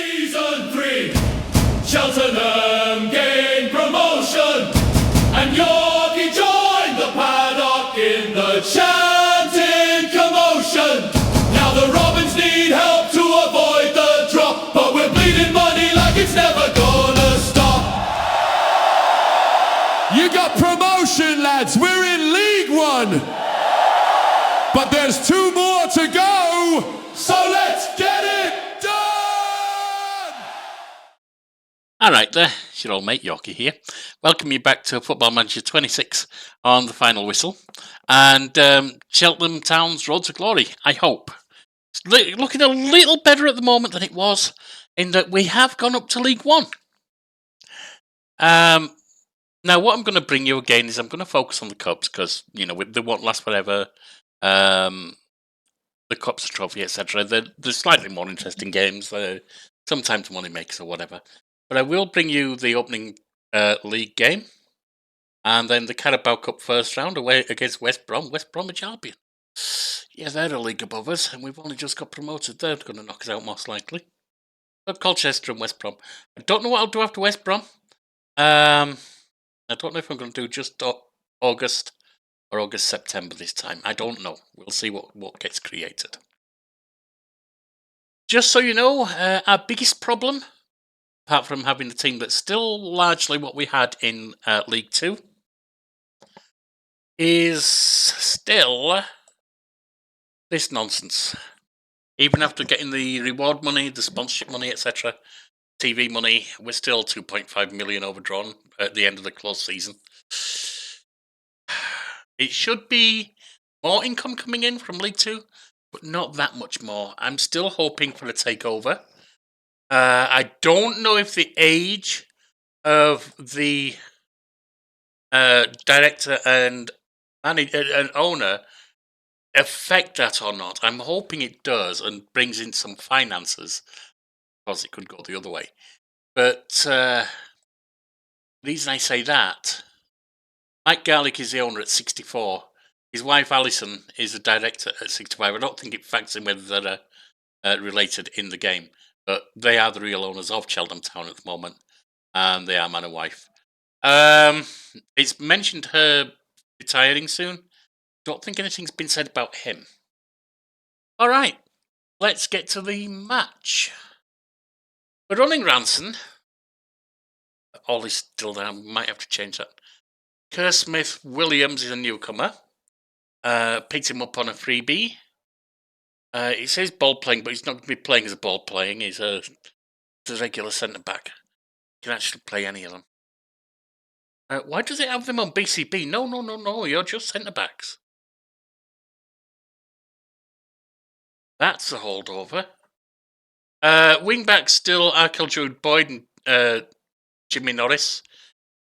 Season 3, Cheltenham gained promotion, and Yorkie joined the paddock in the chanting commotion. Now the Robins need help to avoid the drop, but we're bleeding money like it's never gonna stop. You got promotion, lads, we're in League One, but there's 2 more to go, so let's get it done! Alright there, it's your old mate Yorkie here. Welcome you back to Football Manager 26 on the final whistle. And Cheltenham Town's road to glory, I hope. It's looking a little better at the moment than it was, in that we have gone up to League One. Now what I'm going to bring you again is I'm going to focus on the Cups, because, you know, they won't last forever. The Cups, the trophy, etc. They're slightly more interesting games. Sometimes money makers or whatever. But I will bring you the opening league game, and then the Carabao Cup first round away against West Bromwich Albion. Yeah, they're a league above us, and we've only just got promoted. They're going to knock us out most likely. But Colchester and West Brom. I don't know what I'll do after West Brom. I don't know if I'm going to do just August or August-September this time. I don't know. We'll see what gets created. Just so you know, our biggest problem, apart from having the team that's still largely what we had in League 2, is still this nonsense. Even after getting the reward money, the sponsorship money, etc., TV money, we're still 2.5 million overdrawn at the end of the close season. It should be more income coming in from League 2, but not that much more. I'm still hoping for a takeover. I don't know if the age of the director and owner affect that or not. I'm hoping it does and brings in some finances, because it could go the other way. But the reason I say that, Mike Garlick is the owner at 64. His wife Alison is the director at 65. I don't think it factors in whether they're related in the game. But they are the real owners of Cheltenham Town at the moment, and they are man and wife. It's mentioned her retiring soon. Don't think anything's been said about him. All right, let's get to the match. We're running Ranson. Ollie's still there. Might have to change that. Kerr Smith Williams is a newcomer. Picked him up on a freebie. It says ball playing, but he's not going to be playing as a ball playing. He's a regular centre back. He can actually play any of them. Why does it have them on BCB? No. You're just centre backs. That's a holdover. Wing backs still Arkel Boyd and Jimmy Norris.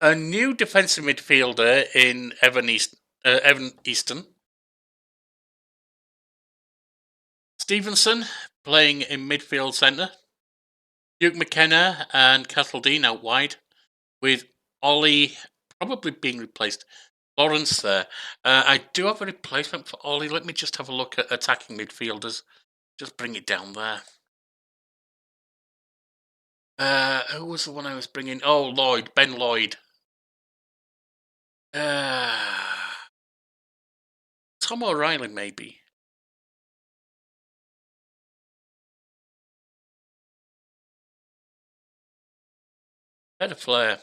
A new defensive midfielder in Evan Easton. Stevenson playing in midfield centre. Duke McKenna and Castledine out wide, with Ollie probably being replaced. Lawrence there. I do have a replacement for Ollie. Let me just have a look at attacking midfielders. Just bring it down there. Who was the one I was bringing? Oh, Ben Lloyd. Tom O'Reilly, maybe. Better flair.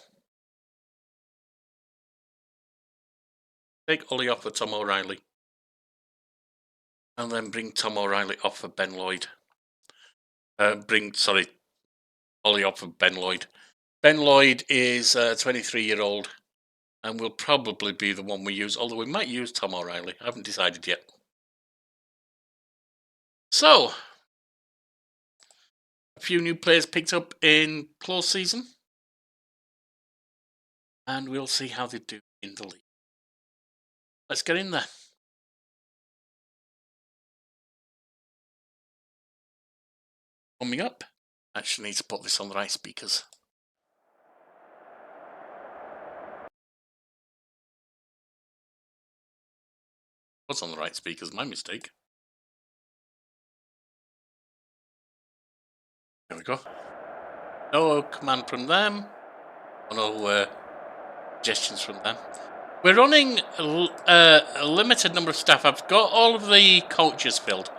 Take Ollie off for Tom O'Reilly. And then bring Tom O'Reilly off for Ben Lloyd. Ollie off for Ben Lloyd. Ben Lloyd is a 23-year-old and will probably be the one we use, although we might use Tom O'Reilly. I haven't decided yet. So, a few new players picked up in close season. And we'll see how they do in the league. Let's get in there. Coming up. Actually need to put this on the right speakers. What's on the right speakers? My mistake. There we go. No command from them. No suggestions from them. We're running a limited number of staff. I've got all of the coaches filled.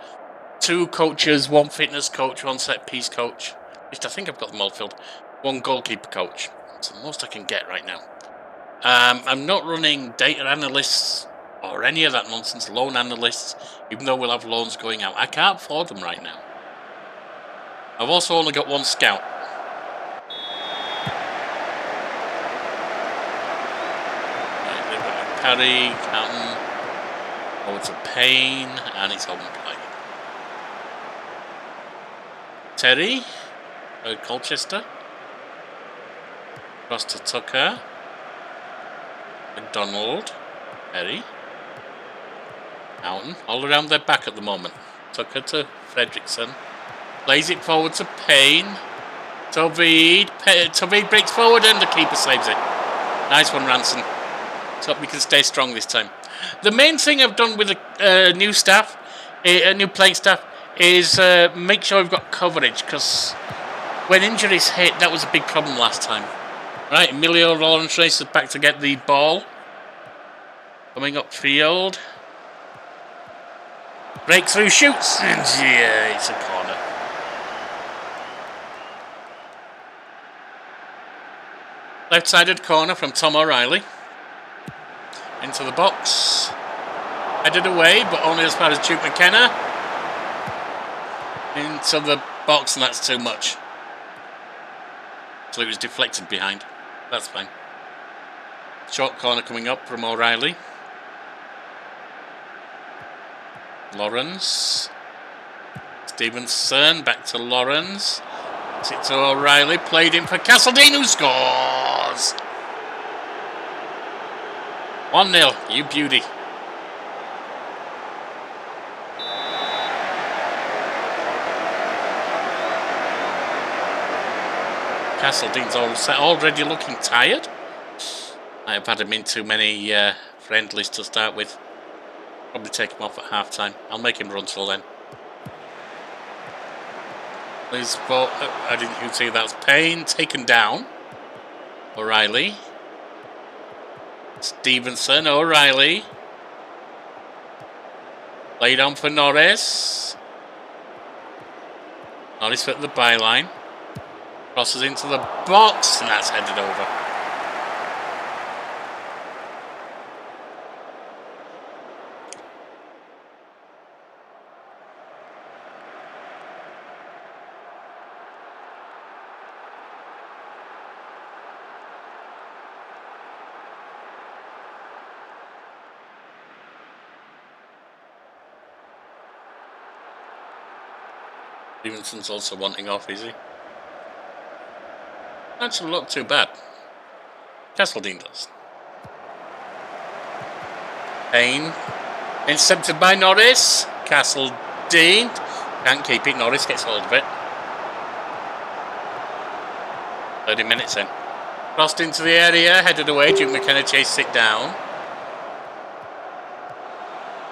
2 coaches, 1 fitness coach, 1 set piece coach. At least I think I've got them all filled. 1 goalkeeper coach. It's the most I can get right now. I'm not running data analysts or any of that nonsense, loan analysts, even though we'll have loans going out. I can't afford them right now. I've also only got 1 scout. Right, they've got Parry, Canton. Oh, it's a pain, and it's on play. Terry, Colchester. Cross to Tucker. McDonald. Terry. Mountain. All around their back at the moment. Tucker to Fredrickson. Plays it forward to Payne. Tovid. Tovid breaks forward and the keeper saves it. Nice one, Ranson. Let's hope we can stay strong this time. The main thing I've done with the new staff, new playing staff, is make sure we've got coverage, because when injuries hit, that was a big problem last time. Right, Emilio Lawrence races back to get the ball. Coming upfield. Breakthrough shoots, and yeah, it's a corner. Left-sided corner from Tom O'Reilly. Into the box. Headed away, but only as far as Duke McKenna. Into the box, and that's too much. So it was deflected behind. That's fine. Short corner coming up from O'Reilly. Lawrence. Stevenson, back to Lawrence. It's to O'Reilly, played in for Castledine, who scores! 1-0, you beauty. Castledine's already looking tired. I have had him in too many friendlies to start with. Probably take him off at half time. I'll make him run till then. Please, I didn't see that was Payne. Taken down. O'Reilly. Stevenson, O'Reilly. Played on for Norris. Norris at the byline. Crosses into the box, and that's headed over. Stevenson's also wanting off, is he? Doesn't look too bad. Castledine does. Payne. Intercepted by Norris. Castledine. Can't keep it. Norris gets hold of it. 30 minutes in. Crossed into the area. Headed away. Duke McKenna chased it down.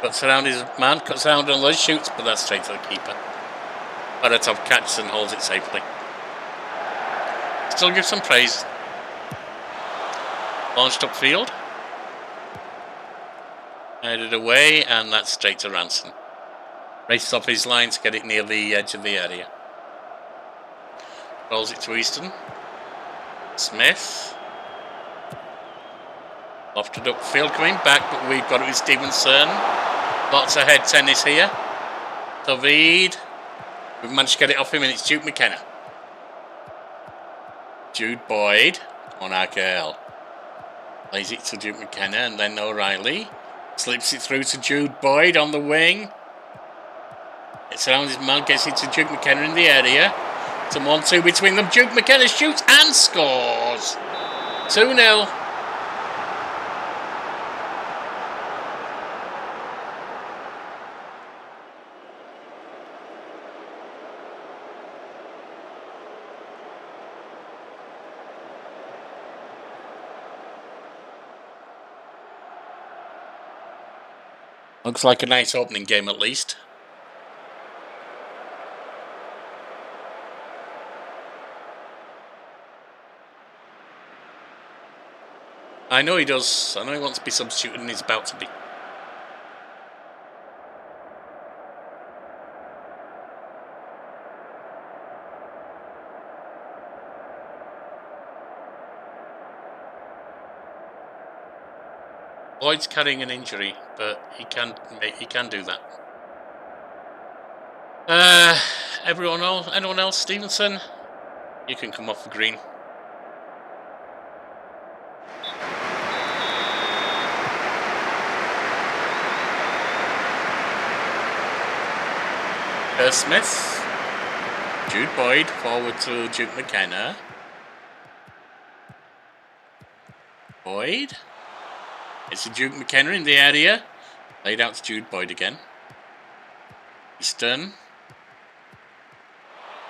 Cuts around his man. Cuts around on those shoots, but that's straight to the keeper. Baratov catches and holds it safely. Still give some praise. Launched upfield. Headed away, and that's straight to Ranson. Races off his line to get it near the edge of the area. Rolls it to Easton. Smith. Lofted upfield, coming back, but we've got it with Stevenson. Lots of head tennis here. David. We've managed to get it off him, and it's Duke McKenna. Jude Boyd. On our girl. Plays it to Duke McKenna, and then O'Reilly. Slips it through to Jude Boyd on the wing. It's around his man, gets it to Duke McKenna in the area. It's a 1-2 between them. Duke McKenna shoots and scores. 2-0. Looks like a nice opening game at least. I know he does. I know he wants to be substituted and he's about to be. Lloyd's carrying an injury, but he can do that. Anyone else? Stevenson, you can come off the green. Smith, Jude Boyd forward to Duke McKenna. Boyd, it's a Duke McKenna in the area. Laid out to Jude Boyd again. Easton.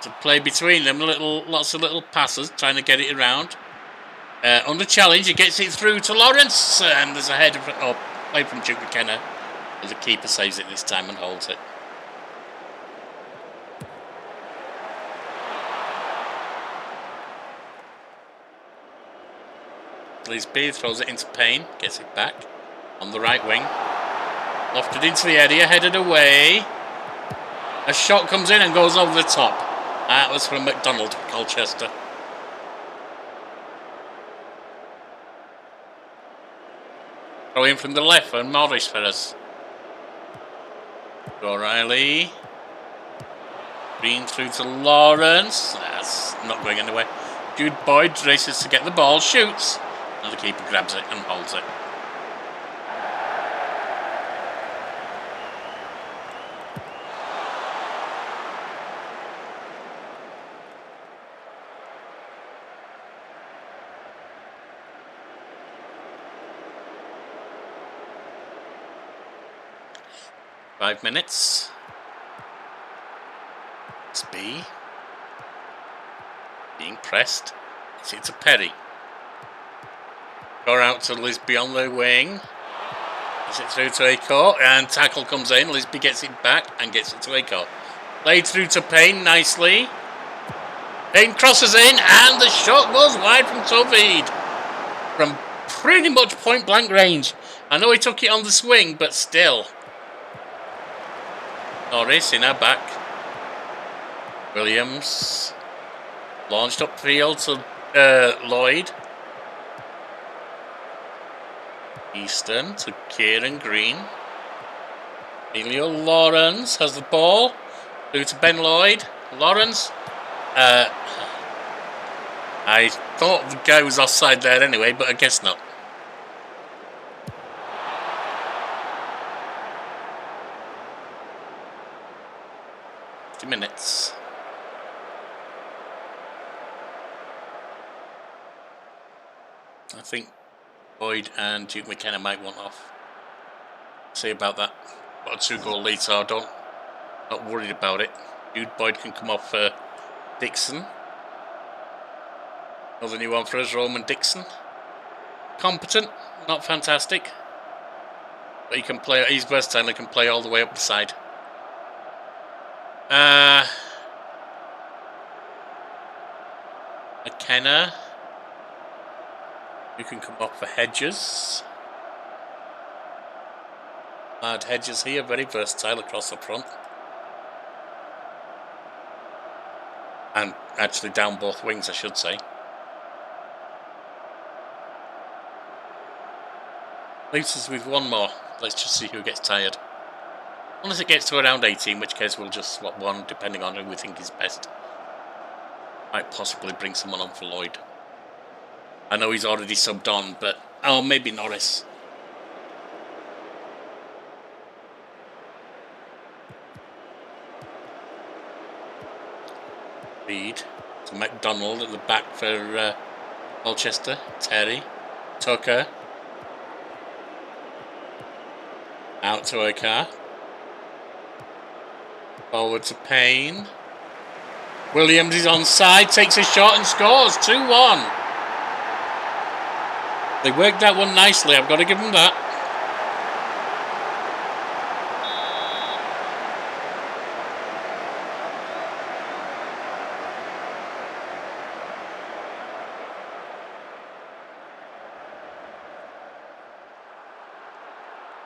To play between them, lots of little passes, trying to get it around. Under challenge, he gets it through to Lawrence, and there's a header play from Duke McKenna. But the keeper saves it this time and holds it. Lisby throws it into Payne, gets it back on the right wing. Lofted into the area, headed away. A shot comes in and goes over the top. That was from McDonald, Colchester. Throw in from the left for Morris for us. O'Reilly. Green through to Lawrence. That's not going anywhere. Jude Boyd races to get the ball, shoots. And the keeper grabs it and holds it. Five minutes. Lisby. Being pressed. It's to Perry. Go out to Lisby on the wing. Gets it through to Aco, and tackle comes in. Lisby gets it back and gets it to Aco. Played through to Payne nicely. Payne crosses in, and the shot goes wide from Tovid. From pretty much point blank range. I know he took it on the swing, but still. Norris in our back. Williams. Launched upfield to Lloyd. Easton to Kieran Green. Emilio Lawrence has the ball. Through to Ben Lloyd. Lawrence. I thought the guy was offside there anyway, but I guess not. Minutes. I think Boyd and Duke McKenna might want off. See about that. Got a 2-goal lead, so not worried about it. Jude Boyd can come off for Dixon. Another new one for us, Roman Dixon. Competent, not fantastic, but he can play. He's versatile. He can play all the way up the side. McKenna. You can come off for Hedges. Lad Hedges here, very versatile across the front. And actually down both wings, I should say. Leaves us with one more. Let's just see who gets tired. Unless it gets to around 18, in which case we'll just swap one, depending on who we think is best. Might possibly bring someone on for Lloyd. I know he's already subbed on, but... Oh, maybe Norris. Reed to McDonald at the back for Colchester. Terry. Tucker. Out to Okar. Forward to Payne. Williams is onside, takes a shot and scores. 2-1. They worked that one nicely, I've got to give them that.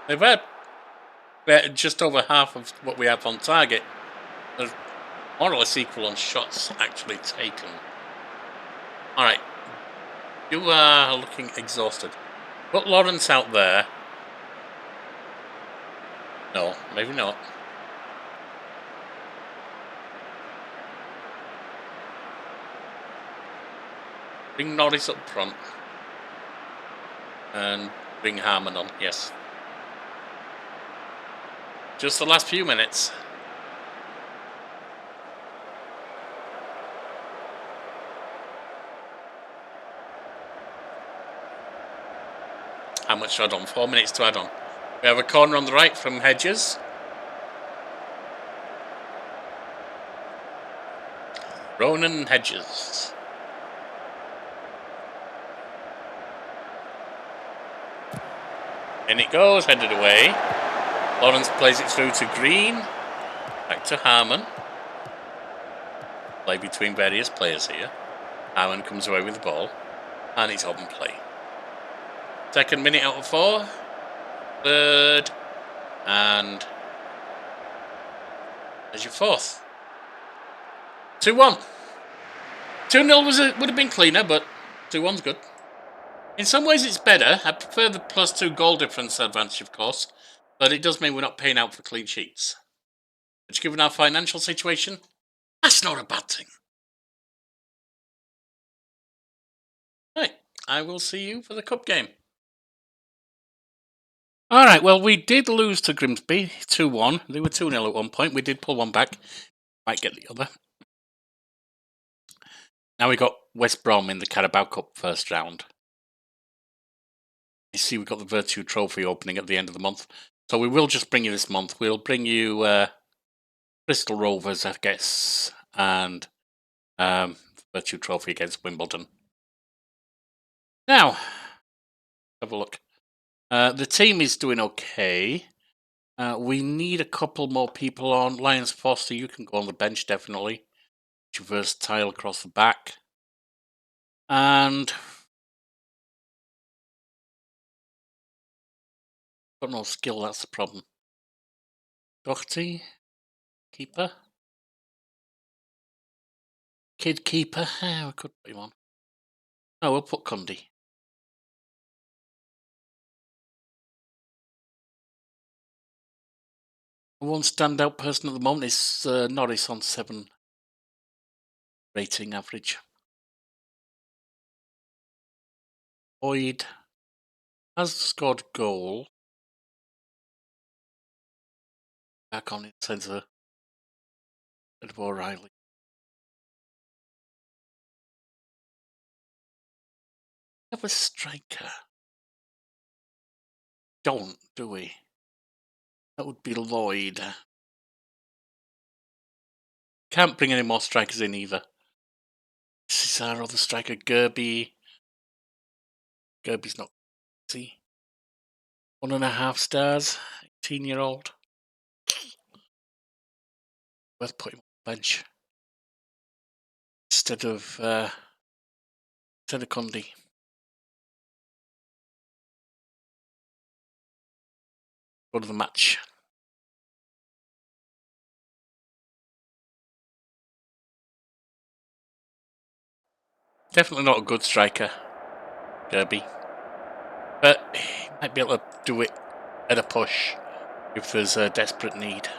They've had just over half of what we have on target. They're more or less equal on shots actually taken. All right, you are looking exhausted. Put Lawrence out there. No, maybe not. Bring Norris up front. And bring Harmon on, yes. Just the last few minutes. How much to add on? 4 minutes to add on. We have a corner on the right from Hedges. Ronan Hedges. In it goes, headed away. Lawrence plays it through to Green. Back to Harmon. Play between various players here. Harmon comes away with the ball. And it's open play. Second minute out of 4. Third. And there's your fourth. 2-1. 2-0 would have been cleaner, but 2-1's good. In some ways it's better. I prefer the +2 goal difference advantage, of course. But it does mean we're not paying out for clean sheets. Which, given our financial situation, that's not a bad thing. Right, I will see you for the cup game. Alright, well, we did lose to Grimsby 2-1. They were 2-0 at one point. We did pull one back. Might get the other. Now we got West Brom in the Carabao Cup first round. You see, we've got the Virtue Trophy opening at the end of the month. So we will just bring you this month. We'll bring you Bristol Rovers, I guess, and Virtue Trophy against Wimbledon. Now, have a look. The team is doing okay. We need a couple more people on. Lyons Foster, you can go on the bench, definitely. You're versatile across the back. And got no skill, that's the problem. Doherty, keeper. Kid keeper. We could put him on. No, we'll put Cundy. One standout person at the moment is Norris on 7 rating average. Boyd has scored a goal. Back on it, centre of O'Reilly. Have a striker. Don't, do we? That would be Lloyd. Can't bring any more strikers in either. This is our other striker, Gerby. Gerby's not easy. 1.5 stars. 18-year-old. Worth putting on the bench instead of Condy. Go to the match. Definitely not a good striker, Gerby. But he might be able to do it at a push if there's a desperate need.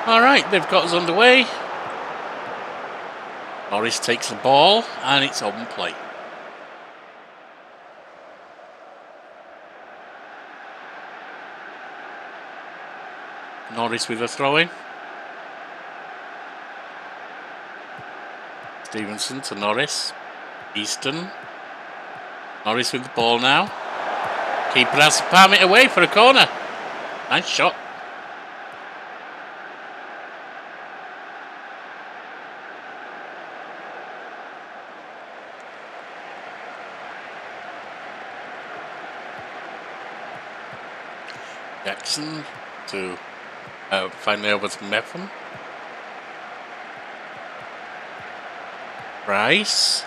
Alright, they've got us underway. Norris takes the ball and it's open play. Norris with a throw-in. Stevenson to Norris. Easton. Norris with the ball now. Keeper has to palm it away for a corner. Nice shot. Jackson to finally over to Meffam. Rice.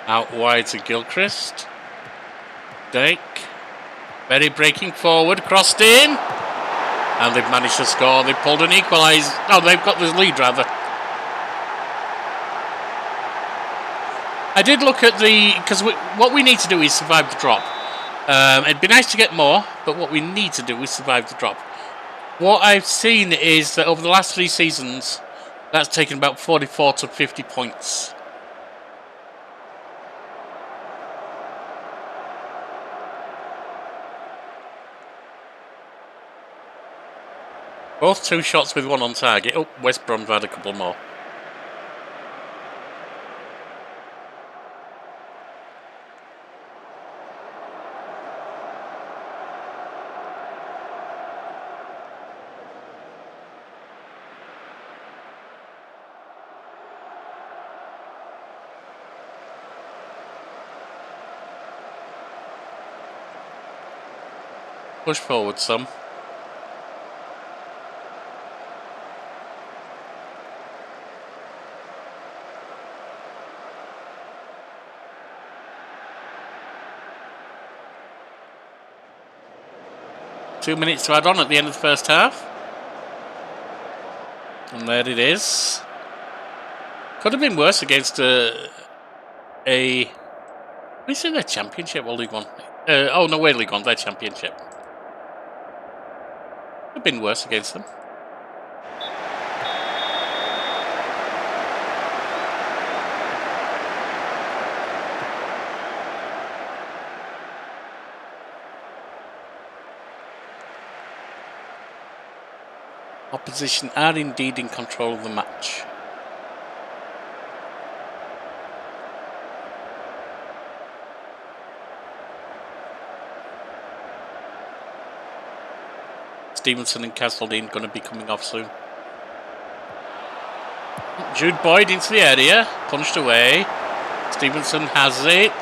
Out wide to Gilchrist. Dake. Berry breaking forward, crossed in. And they've managed to score. They've pulled an equaliser. No, they've got the lead, rather. I did look at the... Because what we need to do is survive the drop. It'd be nice to get more, but what we need to do is survive the drop. What I've seen is that over the last 3 seasons, that's taken about 44 to 50 points. Both 2 shots with 1 on target. Oh, West Brom's had a couple more. Push forward some. Two minutes to add on at the end of the first half. And there it is. Could have been worse against is it their championship or League One? Oh no, we're League One, their championship. Could have been worse against them. Opposition are indeed in control of the match. Stevenson and Castledine going to be coming off soon. Jude Boyd into the area, punched away. Stevenson has it,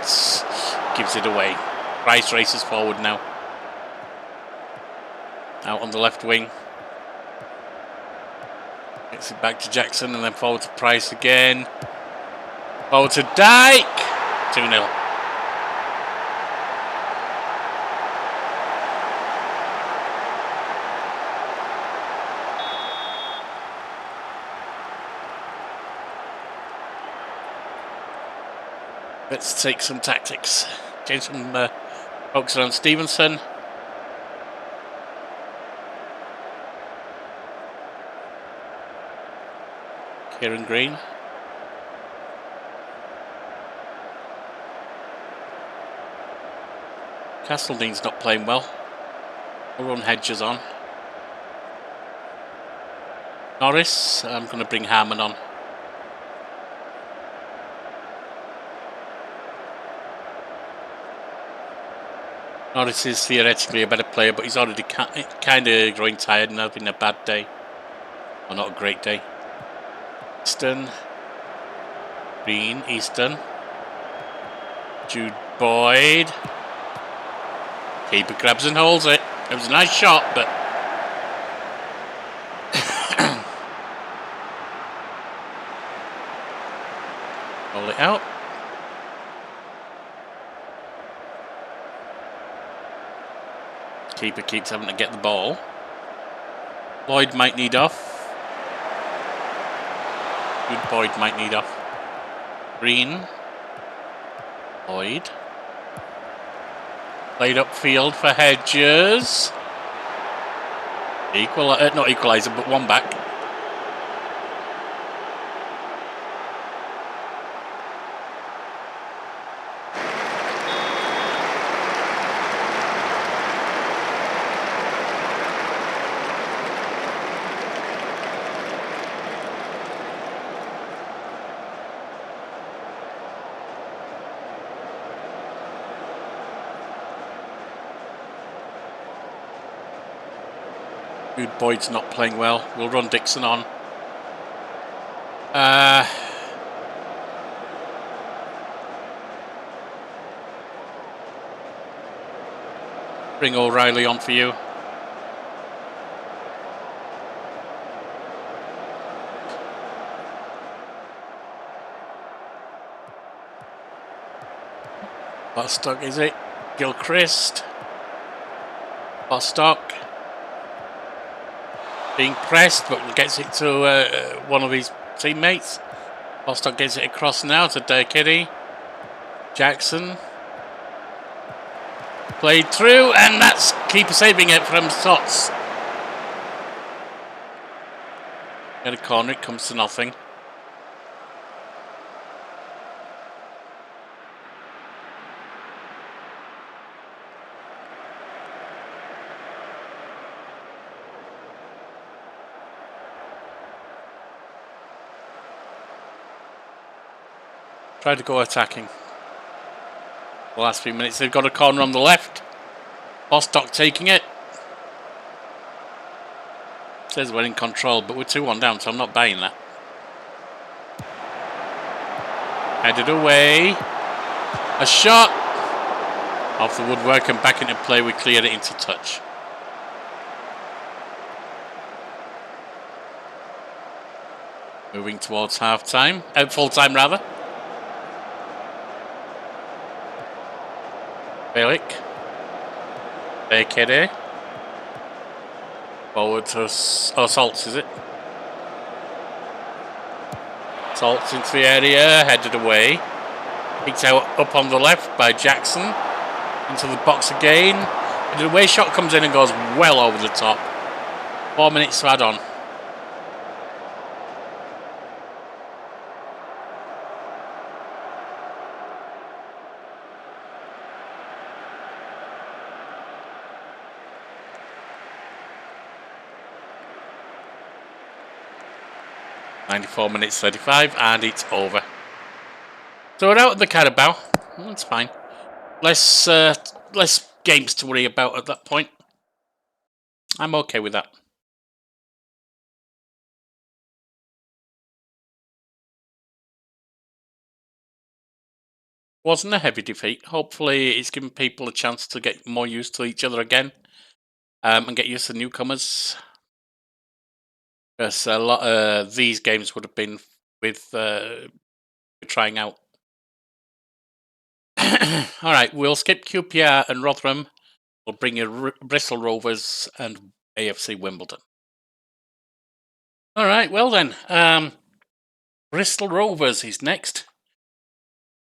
gives it away. Rice races forward now. Out on the left wing. Gets it back to Jackson and then forward to Price again. Forward to Dyke. 2-0. Let's take some tactics. Change some focus on Stevenson. Kieran Green. Castledine's not playing well. We'll run Hedges on. Norris, I'm going to bring Harmon on. Norris is theoretically a better player, but he's already kind of growing tired and having a bad day. Or not a great day. Easton. Green, Easton. Jude Boyd. Keeper grabs and holds it. It was a nice shot, but... Roll it out. Keeper keeps having to get the ball. Lloyd might need off. Good Boyd might need off. Green. Lloyd. Played upfield for Hedges. Not equaliser, but one back. Jude Boyd's not playing well. We'll run Dixon on. Bring O'Reilly on for you. Bostock, is it? Gilchrist. Bostock. Being pressed, but gets it to one of his teammates. Bostock gets it across now to Dekiddy. Jackson. Played through, and that's keeper saving it from Sots. Get a corner, it comes to nothing. Try to go attacking. The last few minutes, they've got a corner on the left. Bostock taking it. Says we're in control, but we're 2-1 down, so I'm not buying that. Headed away. A shot. Off the woodwork and back into play. We cleared it into touch. Moving towards half-time. Full-time, rather. Balik. Bekede. Forward to Salts, is it? Salts into the area, headed away. Picked out up on the left by Jackson. Into the box again. The away shot comes in and goes well over the top. 4 minutes to add on. .94 minutes 35, and it's over. So we're out of the Carabao. That's fine. Less games to worry about at that point. I'm okay with that. Wasn't a heavy defeat. Hopefully it's given people a chance to get more used to each other again, and get used to newcomers. Because a lot of these games would have been with trying out. Alright, we'll skip QPR and Rotherham. We'll bring you Bristol Rovers and AFC Wimbledon. Alright, well then. Bristol Rovers is next.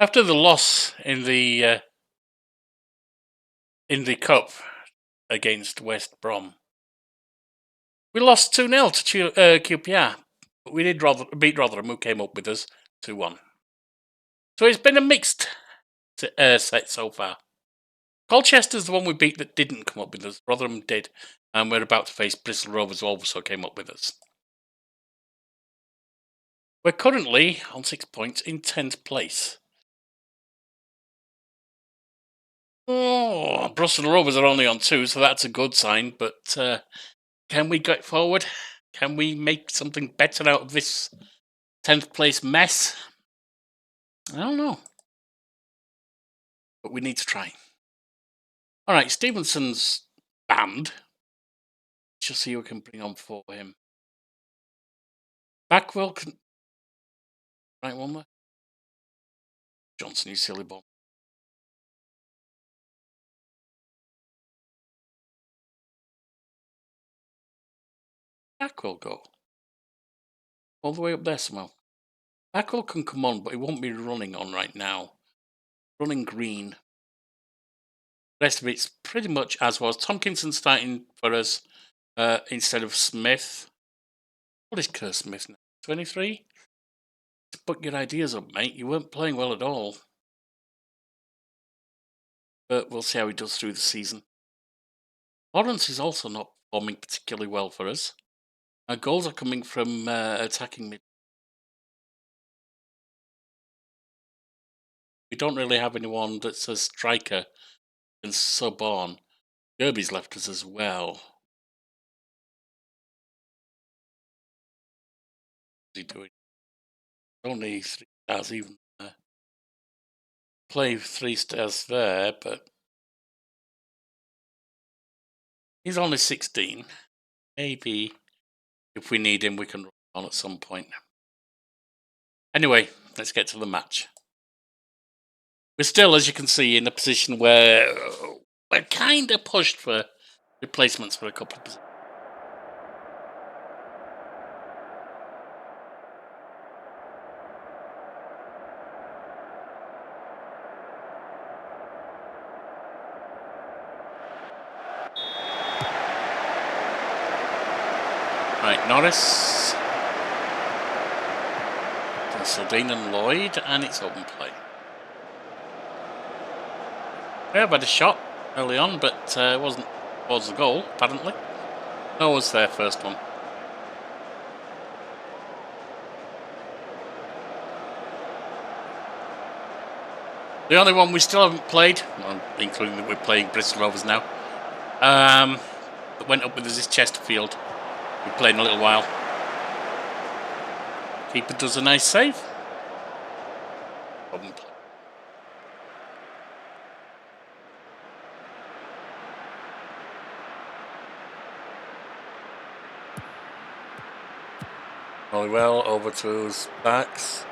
After the loss in the Cup against West Brom, we lost 2-0 to QPR. But we did beat Rotherham, who came up with us 2-1. So it's been a mixed set so far. Colchester's the one we beat that didn't come up with us. Rotherham did. And we're about to face Bristol Rovers, who also came up with us. We're currently on 6 points in 10th place. Oh, Bristol Rovers are only on 2, so that's a good sign. But can we get forward? Can we make something better out of this 10th place mess? I don't know. But we need to try. Alright, Stevenson's banned. Just see who we can bring on for him. Backwell can... Right one there. Johnson, you silly bomb. Backwell go. All the way up there somehow. Backwell can come on, but he won't be running on right now. Running green. The rest of it's pretty much as was. Tomkinson starting for us instead of Smith. What is Kerr Smith now? 23? Put your ideas up, mate. You weren't playing well at all. But we'll see how he does through the season. Lawrence is also not performing particularly well for us. Our goals are coming from attacking mid. We don't really have anyone that's a striker and sub on. Derby's left us as well. What's he doing? Only 3 stars even there. Play 3 stars there, but he's only 16. Maybe if we need him, we can run on at some point. Anyway, let's get to the match. we're still, as you can see, in a position where we're kind of pushed for replacements for a couple of positions. Right, Norris, Saldine and Lloyd, and it's open play. Yeah, I've had a shot early on, but it wasn't towards the goal, apparently. No was their first one. The only one we still haven't played, including that we're playing Bristol Rovers now, that went up with us is Chesterfield. We've played in a little while. Keeper does a nice save. Open play. Really well, over to his backs.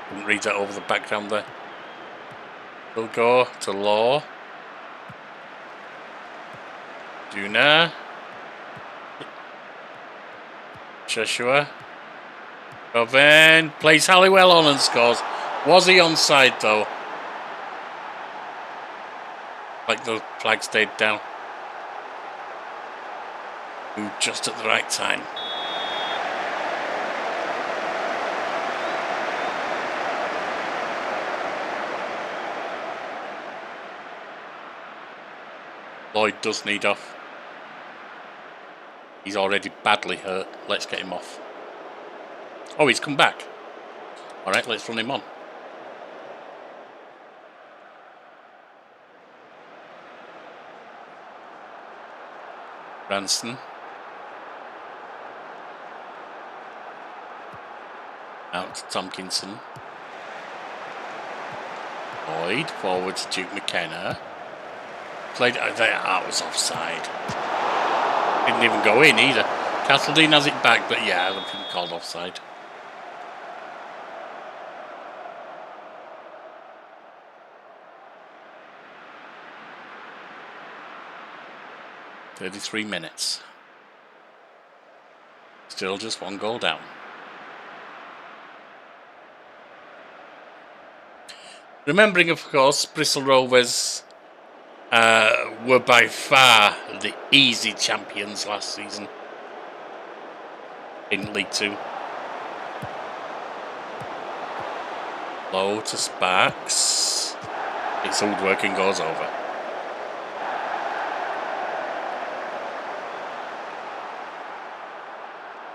Couldn't read that over the background there. We'll go to Law. Duna. Joshua. Robin plays Halliwell on and scores. Was he onside though? Like the flag stayed down. Ooh, just at the right time. Lloyd does need off. He's already badly hurt. Let's get him off. Oh, he's come back. Alright, let's run him on. Branson. Out to Tompkinson. Lloyd forward to Duke McKenna. Played that was offside. Didn't even go in either. Castledine has it back, but yeah, I've been called offside. "33 minutes. Still just one goal down. Remembering, of course, Bristol Rovers were by far the easy champions last season in League Two. Low to Sparks. It's woodworking, goes over.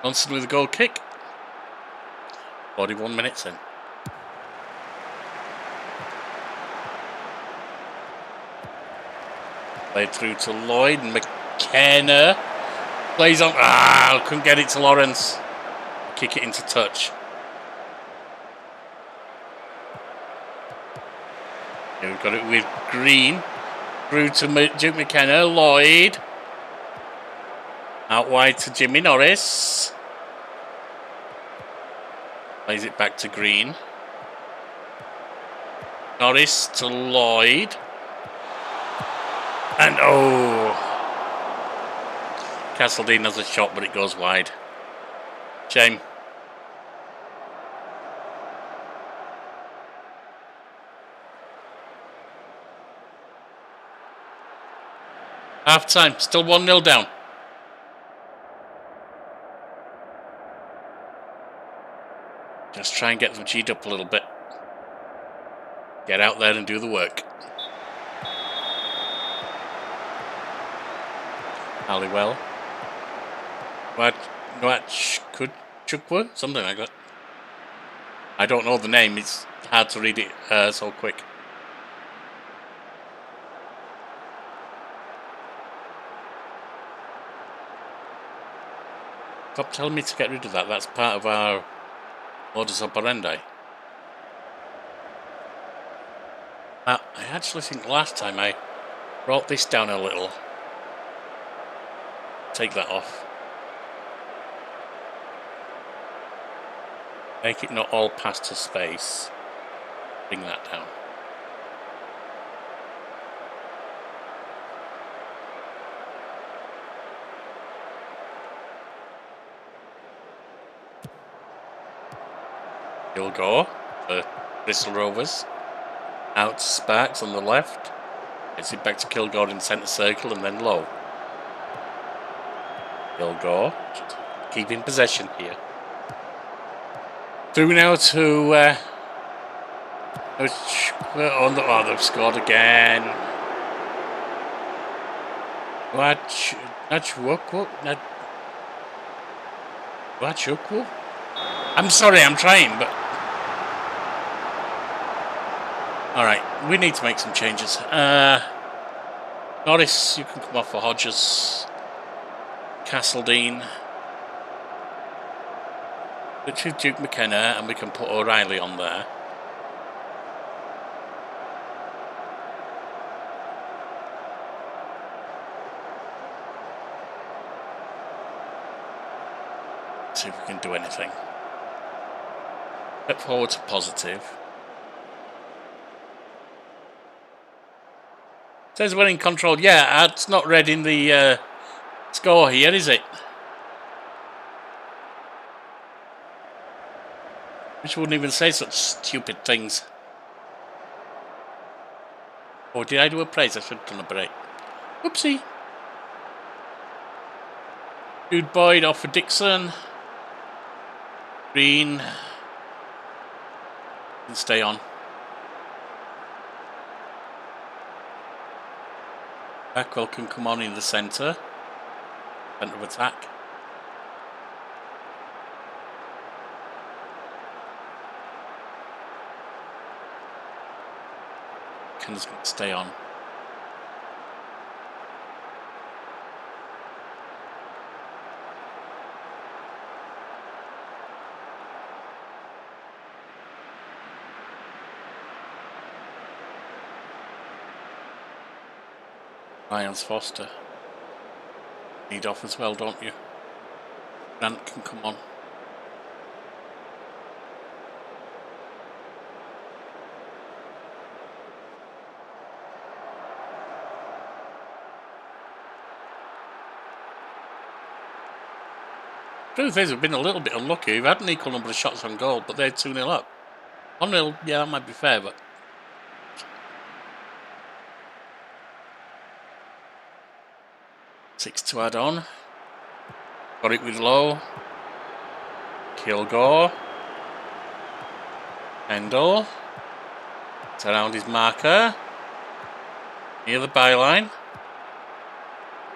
Johnson with a goal kick. 41 minutes in. Played through to Lloyd. McKenna plays on. Couldn't get it to Lawrence. Kick it into touch. Here we've got it with Green. Through to Duke McKenna. Lloyd. Out wide to Jimmy Norris. Plays it back to Green. Norris to Lloyd. And Castledine has a shot, but it goes wide. Shame. Half time, still 1-0 down. Just try and get them G'd up a little bit. Get out there and do the work. Halliwell. Chukwu? Something like that. I don't know the name, it's hard to read it so quick. Stop telling me to get rid of that, that's part of our modus operandi. I actually think last time I brought this down a little. Take that off. Make it not all pass to space. Bring that down. He'll go for Bristol Rovers. Out to Sparks on the left. Gets it back to Kilgore in centre circle and then low. Kilgore keeping possession here. Through now to they've scored again. Nachukwu? I'm sorry, I'm trying, but alright, we need to make some changes. Norris, you can come off for Hodges. Castledine. Richard Duke McKenna, and we can put O'Reilly on there. See if we can do anything. Step forward to positive. Says we're in control. Yeah, it's not read in the score here, is it? Which wouldn't even say such stupid things. Or did I do a praise? I should have done a break. Whoopsie. Jude Boyd off for Dixon. Green. Can stay on. Backwell can come on in the centre. Centre of attack. Ken's going to stay on. Lyons Foster. Need off as well, don't you? Grant can come on. Truth is, we've been a little bit unlucky. We've had an equal number of shots on goal, but they're 2-0 up. 1-0, yeah, that might be fair, but 6 to add on. Got it with Low. Kilgore. Pendle. It's around his marker. Near the byline.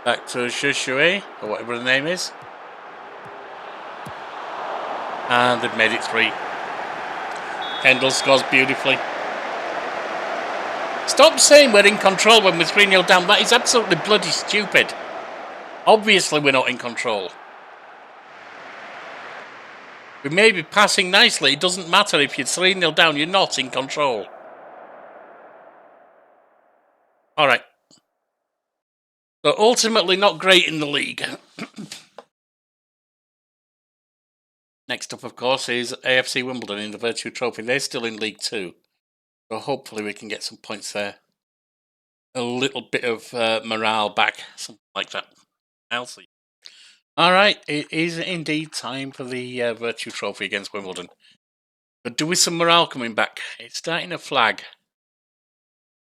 Back to Shushui, or whatever the name is. And they've made it 3. Pendle scores beautifully. Stop saying we're in control when we're 3-0 down. That is absolutely bloody stupid. Obviously we're not in control. We may be passing nicely. It doesn't matter if you're 3-0 down. You're not in control. Alright. So ultimately not great in the league. Next up, of course, is AFC Wimbledon in the Virtue Trophy. They're still in League 2. So hopefully we can get some points there. A little bit of morale back. Something like that. I'll see. Alright, it is indeed time for the Virtue Trophy against Wimbledon. But do with some morale coming back. It's starting to flag.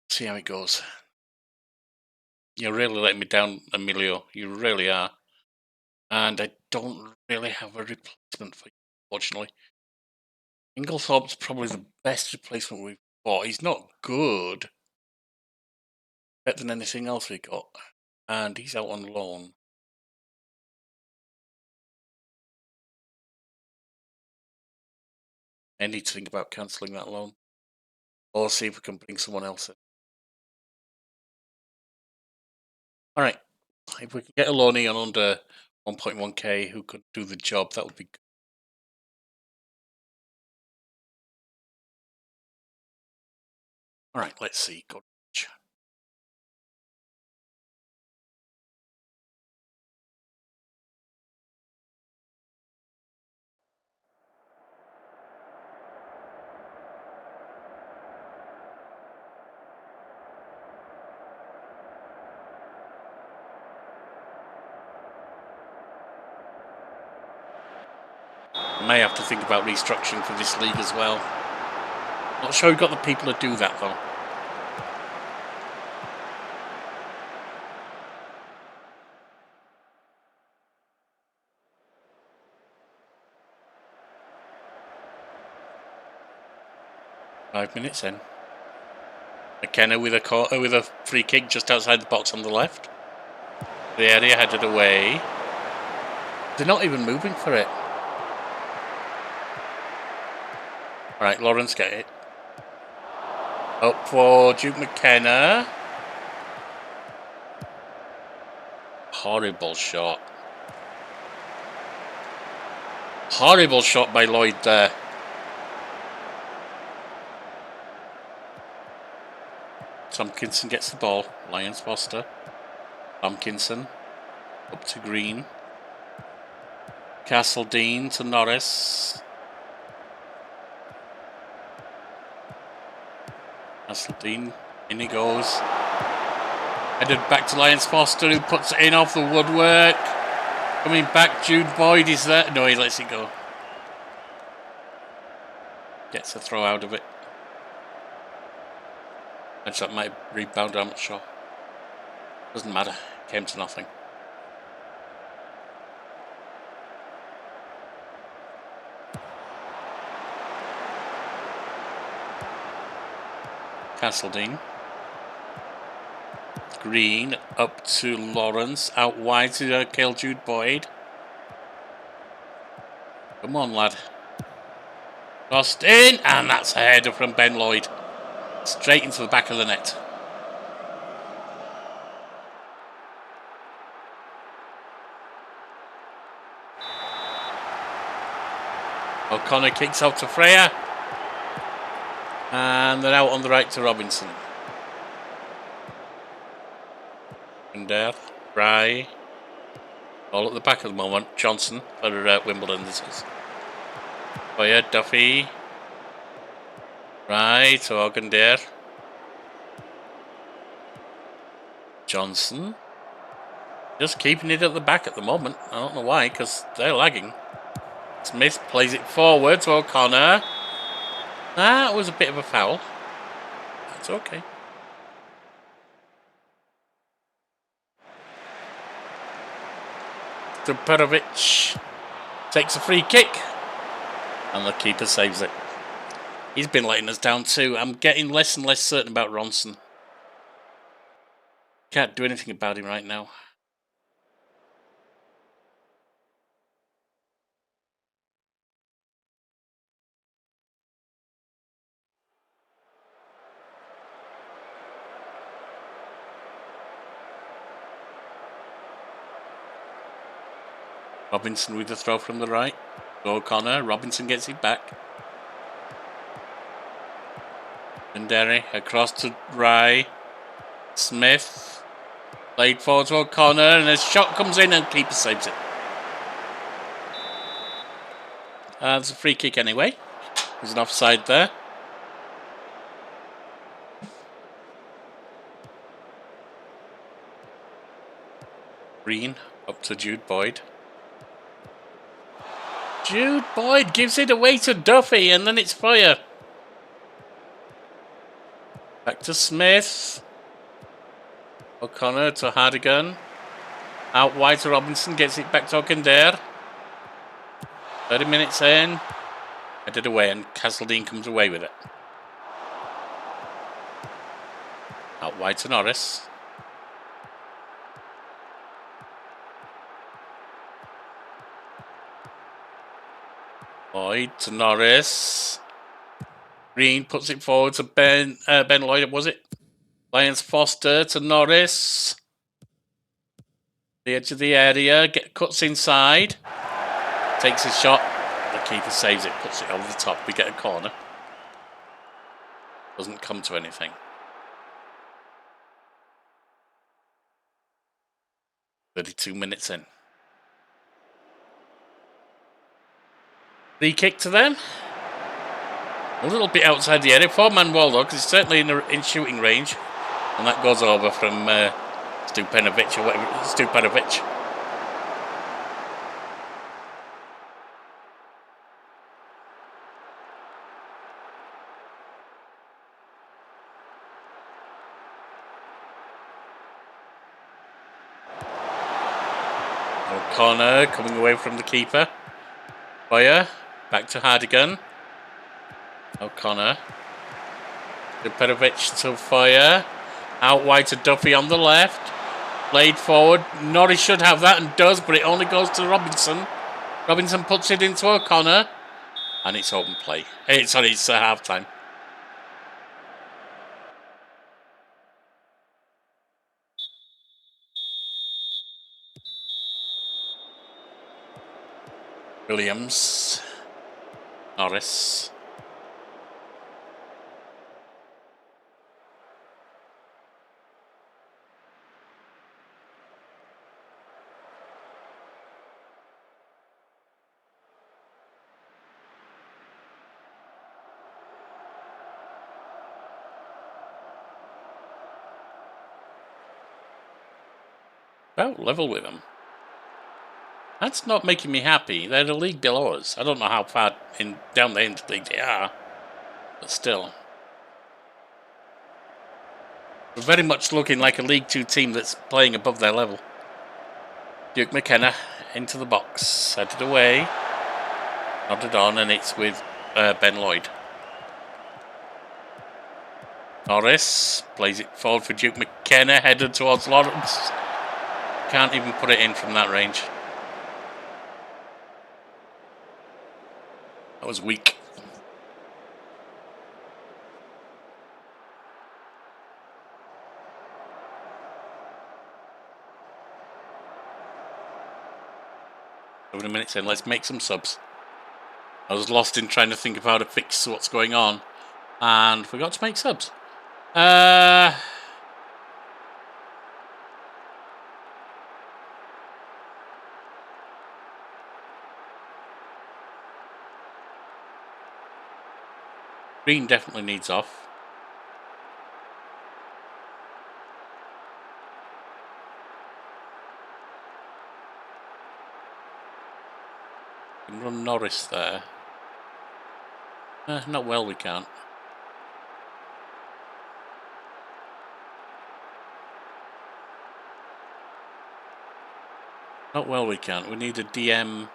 See how it goes. You're really letting me down, Emilio. You really are. And I don't really have a replacement for you, unfortunately. Inglethorpe's probably the best replacement we've got. He's not good. Better than anything else we got. And he's out on loan. I need to think about cancelling that loan. Or see if we can bring someone else in. Alright. If we can get a loanee on under 1.1k who could do the job, that would be good. Alright, let's see. Go. may have to think about restructuring for this league as well. Not sure we've got the people to do that though. Five minutes in. McKenna with a free kick just outside the box on the left. The area headed away. They're not even moving for it. Alright, Lawrence get it. Up for Duke McKenna. Horrible shot. Horrible shot by Lloyd there. Tompkinson gets the ball. Lyons Foster. Tompkinson. Up to Green. Castledine to Norris. Castledine. In he goes. Headed back to Lyons Foster, who puts it in off the woodwork. Coming back, Jude Boyd is there. No, he lets it go. Gets a throw out of it. Actually, that might rebound, I'm not sure. Doesn't matter. Came to nothing. Castledine. Green up to Lawrence. Out wide to kill Jude Boyd. Come on, lad. Crossed in, and that's a header from Ben Lloyd. Straight into the back of the net. O'Connor kicks out to Freya. And then out on the right to Robinson. And there, Fry. All at the back at the moment. Johnson for Wimbledon, this is. Boyer, Duffy. Right, to Ogundare. Johnson. Just keeping it at the back at the moment. I don't know why, because they're lagging. Smith plays it forward to O'Connor. That was a bit of a foul. That's okay. Stuparovic takes a free kick. And the keeper saves it. He's been letting us down too. I'm getting less and less certain about Ronson. Can't do anything about him right now. Robinson with the throw from the right. O'Connor. Robinson gets it back. And Derry across to Rye. Smith. Played forward to O'Connor. And a shot comes in and keeper saves it. There's a free kick anyway. There's an offside there. Green up to Jude Boyd. Jude Boyd gives it away to Duffy, and then it's fire. Back to Smith. O'Connor to Hardigan. Out wide to Robinson, gets it back to Ogundare. 30 minutes in. Headed away, and Castledine comes away with it. Out wide to Norris. Lloyd to Norris. Green puts it forward to Ben Lloyd, was it? Lyons Foster to Norris. The edge of the area, cuts inside. Takes his shot. The keeper saves it, puts it over the top. We get a corner. Doesn't come to anything. 32 minutes in. Free kick to them. A little bit outside the area. 4-man wall though, because it's certainly in shooting range. And that goes over from Stupanovic or whatever. Stupanovic. O'Connor coming away from the keeper. Fire. Back to Hardigan. O'Connor. Duperovic to Fire. Out wide to Duffy on the left. Played forward. Norris should have that and does, but it only goes to Robinson. Robinson puts it into O'Connor. And it's open play. It's half time. Williams. Norris. About level with them. That's not making me happy. They're the league below us. I don't know how far down the end league they are, but still. We're very much looking like a League 2 team that's playing above their level. Duke McKenna into the box. Headed away. Nodded on, and it's with Ben Lloyd. Norris plays it forward for Duke McKenna. Headed towards Lawrence. Can't even put it in from that range. That was weak. Over a minute in, let's make some subs. I was lost in trying to think of how to fix what's going on and forgot to make subs. Green definitely needs off. Can run Norris there. Not well, we can't. Not well, we can't. We need a DM.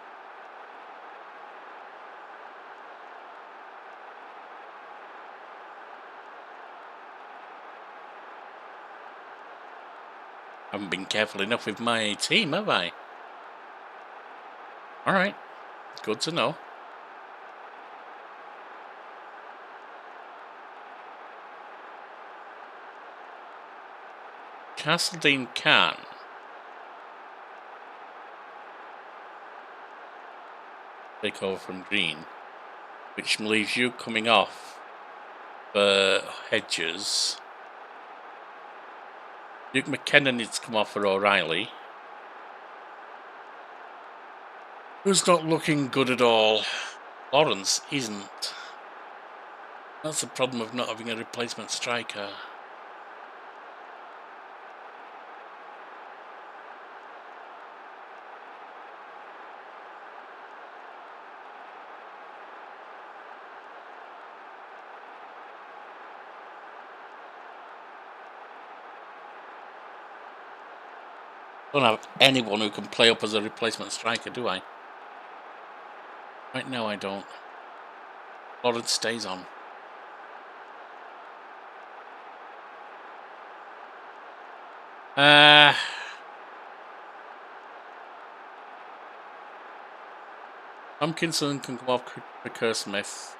I haven't been careful enough with my team, have I? Alright. Good to know. Castledine can. Take over from Green. Which leaves you coming off for Hedges. Duke McKenna needs to come off for O'Reilly. Who's not looking good at all? Lawrence isn't. That's the problem of not having a replacement striker. I don't have anyone who can play up as a replacement striker, do I? Right now I don't. Lawrence stays on. Tompkinson can come off for Kerr-Smith.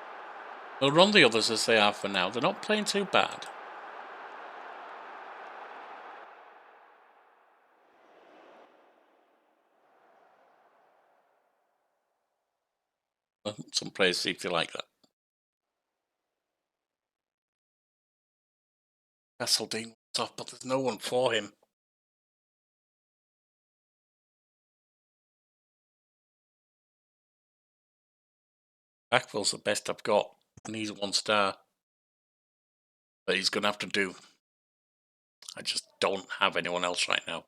We'll run the others as they are for now. They're not playing too bad. Some players see if you like that. Castledine was off, but there's no one for him. Backfill's the best I've got, and he's 1 star. But he's going to have to do. I just don't have anyone else right now.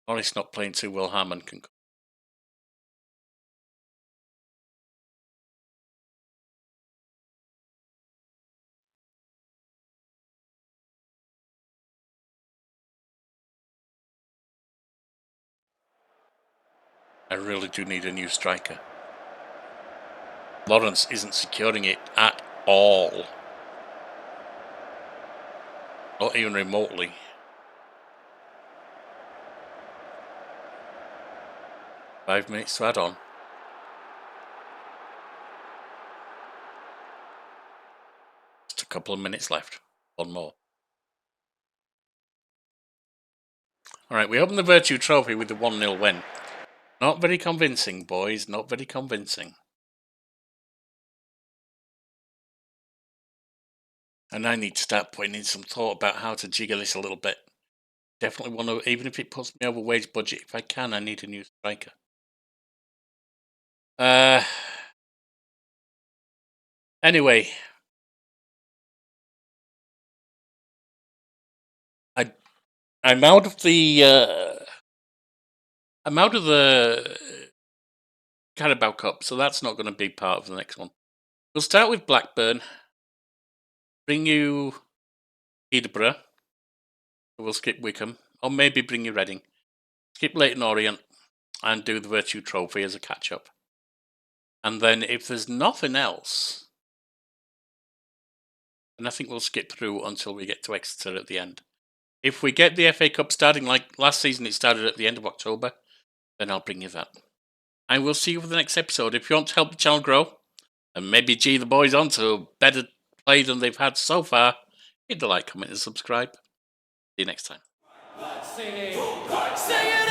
Norris not playing too well, Harmon can come. I really do need a new striker. Lawrence isn't securing it at all. Not even remotely. Five minutes to add on. Just a couple of minutes left. One more. Alright, we open the Virtue Trophy with the 1-0 win. Not very convincing, boys. Not very convincing. And I need to start putting in some thought about how to jigger this a little bit. Definitely want to, even if it puts me over wage budget, if I can, I need a new striker. Anyway. I'm out of the Carabao Cup, so that's not going to be part of the next one. We'll start with Blackburn. Bring you Peterborough. We'll skip Wickham, or maybe bring you Reading. Skip Leyton Orient and do the Virtue Trophy as a catch-up. And then if there's nothing else, then I think we'll skip through until we get to Exeter at the end. If we get the FA Cup starting like last season, it started at the end of October, then I'll bring you that. I will see you for the next episode. If you want to help the channel grow, and maybe G the boys on to better play than they've had so far, hit the like, comment, and subscribe. See you next time. Sing it!